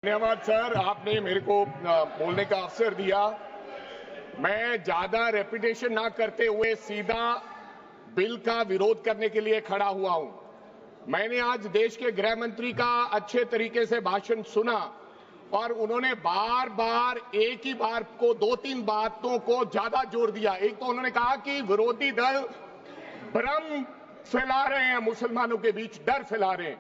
धन्यवाद सर, आपने मेरे को बोलने का अवसर दिया। मैं ज्यादा रेपिटेशन ना करते हुए सीधा बिल का विरोध करने के लिए खड़ा हुआ हूं। मैंने आज देश के गृह मंत्री का अच्छे तरीके से भाषण सुना और उन्होंने बार बार एक ही बार को दो तीन बातों को ज्यादा जोर दिया। एक तो उन्होंने कहा कि विरोधी दल भ्रम फैला रहे हैं, मुसलमानों के बीच डर फैला रहे हैं।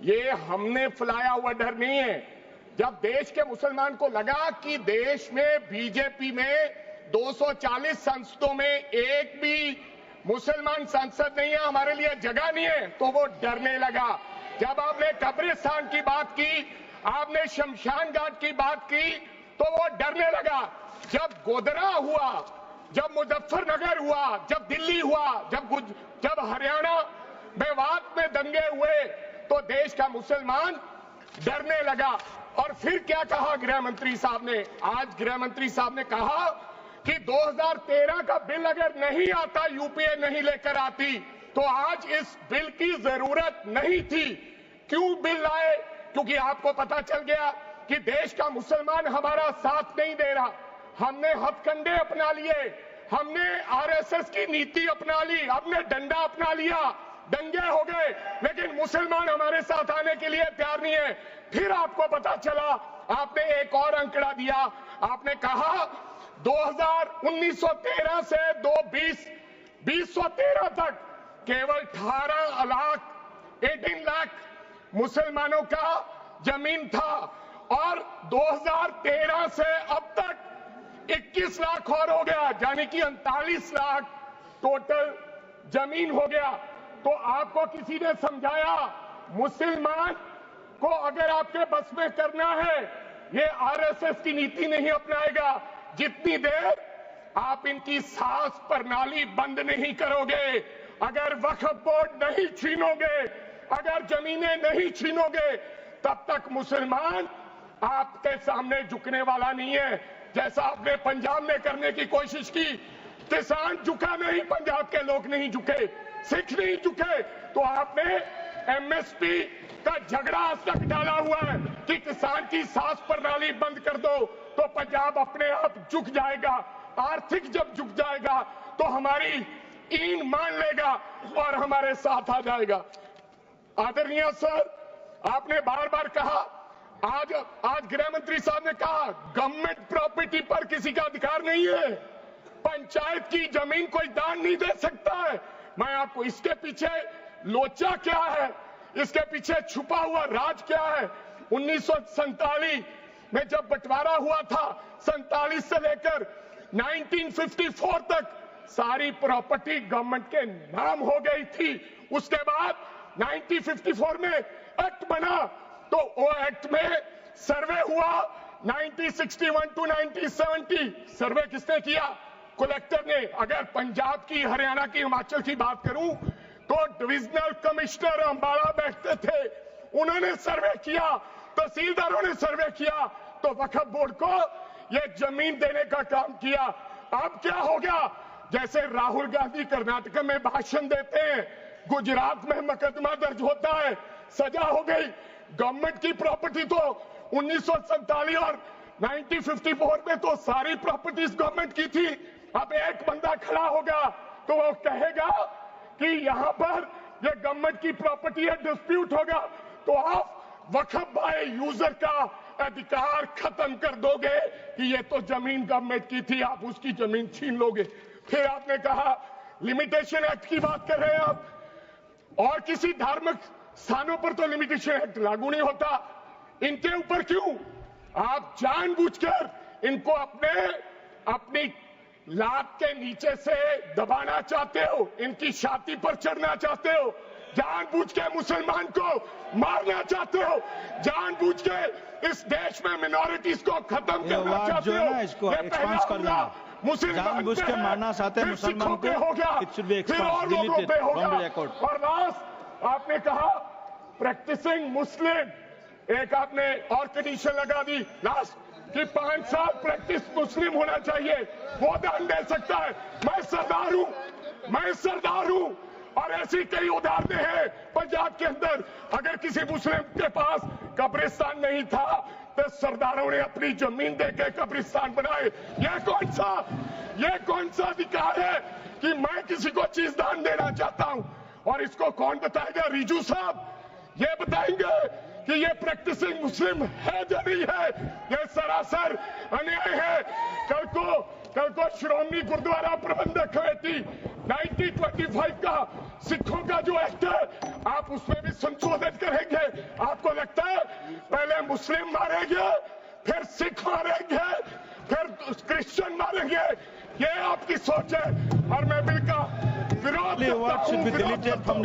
ये हमने फैलाया हुआ डर नहीं है। जब देश के मुसलमान को लगा कि देश में बीजेपी में 240 संसदों में एक भी मुसलमान सांसद नहीं है, हमारे लिए जगह नहीं है, तो वो डरने लगा। जब आपने कब्रिस्तान की बात की, आपने शमशान घाट की बात की, तो वो डरने लगा। जब गोधरा हुआ, जब मुजफ्फरनगर हुआ, जब दिल्ली हुआ, जब हरियाणा मेवात में दंगे हुए, तो देश का मुसलमान डरने लगा। और फिर क्या कहा गृह मंत्री साहब ने? आज गृह मंत्री साहब ने कहा कि 2013 का बिल अगर नहीं आता, यूपीए नहीं लेकर आती, तो आज इस बिल की जरूरत नहीं थी। क्यों बिल लाए? क्योंकि आपको पता चल गया कि देश का मुसलमान हमारा साथ नहीं दे रहा। हमने हथकंडे अपना लिए, हमने आरएसएस की नीति अपना ली, हमने डंडा अपना लिया, दंगे हो गए, लेकिन मुसलमान हमारे साथ आने के लिए तैयार नहीं है। फिर आपको पता चला, आपने एक और आंकड़ा दिया, आपने कहा 1913 से 2013 तक केवल 18 लाख मुसलमानों का जमीन था और 2013 से अब तक 21 लाख और हो गया, यानी कि 39 लाख टोटल जमीन हो गया। तो आपको किसी ने समझाया मुसलमान को अगर आपके बस में करना है, ये आरएसएस की नीति नहीं अपनाएगा जितनी देर आप इनकी सास प्रणाली बंद नहीं करोगे, अगर वक्फ बोर्ड नहीं छीनोगे, अगर जमीनें नहीं छीनोगे, तब तक मुसलमान आपके सामने झुकने वाला नहीं है। जैसा आपने पंजाब में करने की कोशिश की, किसान झुका नहीं, पंजाब के लोग नहीं झुके, सिख नहीं झुके, तो आपने एमएसपी का झगड़ा आज तक डाला हुआ है कि किसान की सास प्रणाली बंद कर दो तो पंजाब अपने आप झुक जाएगा। आर्थिक जब झुक जाएगा तो हमारी ईन मान लेगा और हमारे साथ आ जाएगा। आदरणीय सर, आपने बार बार कहा, आज गृह मंत्री साहब ने कहा गवर्नमेंट प्रॉपर्टी पर किसी का अधिकार नहीं है, पंचायत की जमीन कोई दान नहीं दे सकता है। मैं आपको इसके पीछे लोचा क्या है, इसके पीछे छुपा हुआ राज क्या है? 1947 में जब बंटवारा हुआ था, 47 से लेकर 1954 तक सारी प्रॉपर्टी गवर्नमेंट के नाम हो गई थी। उसके बाद 1954 में एक्ट बना, तो वो एक्ट में सर्वे हुआ 1961 टू 1970। सर्वे किसने किया? कलेक्टर ने। अगर पंजाब की, हरियाणा की, हिमाचल की बात करूं तो डिविजनल कमिश्नर अंबाला बैठते थे, उन्होंने सर्वे किया, तहसीलदारों ने सर्वे किया, तो वक्फ बोर्ड को यह जमीन देने का काम किया। अब क्या हो गया? जैसे राहुल गांधी कर्नाटक में भाषण देते हैं, गुजरात में मुकदमा दर्ज होता है, सजा हो गई। गवर्नमेंट की प्रॉपर्टी तो 1947 और 1954 में तो सारी प्रॉपर्टीज गवर्नमेंट की थी। अब एक बंदा खड़ा होगा तो वो कहेगा कि यहां पर ये गवर्नमेंट की प्रॉपर्टी है, डिस्प्यूट होगा, तो आप वक्फ बाय यूजर का अधिकार खत्म कर दोगे कि ये तो जमीन गवर्नमेंट की थी, आप उसकी जमीन छीन लोगे। फिर आपने कहा लिमिटेशन एक्ट की बात कर रहे हैं आप, और किसी धार्मिक स्थानों पर तो लिमिटेशन एक्ट लागू नहीं होता, इनके ऊपर क्यों? आप जानबूझकर इनको अपनी लात के नीचे से दबाना चाहते हो, इनकी छाती पर चढ़ना चाहते हो, जानबूझ के मुसलमान को मारना चाहते हो, जानबूझ के इस देश में मिनॉरिटीज को खत्म करना चाहते हो। इसको एक्सपांड कर देना, जानबूझ के मारना चाहते हैं मुसलमान को, फिर और लोगों पे होगा। और लास्ट आपने कहा प्रैक्टिसिंग मुस्लिम, एक आपने और कंडीशन लगा दी लास्ट कि 5 साल प्रैक्टिस मुस्लिम होना चाहिए, वो दान दे सकता है। मैं सरदार हूं और ऐसी कई उदाहरणें हैं पंजाब के अंदर। अगर किसी मुस्लिम के पास कब्रिस्तान नहीं था तो सरदारों ने अपनी जमीन देके कब्रिस्तान बनाए। ये कौन सा अधिकार है कि मैं किसी को चीज दान देना चाहता हूं? और इसको कौन बताएगा? रिजू साहब ये बताएंगे कि ये प्रैक्टिसिंग मुस्लिम है या नहीं है? ये सरासर अन्याय है। कल को श्रोमणी गुरुद्वारा प्रबंधक कमेटी 1925 का सिखों का जो एक्ट है, आप उसमें भी संशोधित करेंगे। आपको लगता है पहले मुस्लिम मारेंगे, फिर सिख मारेंगे, फिर क्रिश्चियन मारेंगे? ये आपकी सोच है और मैं बिल का विरोध करता हूं।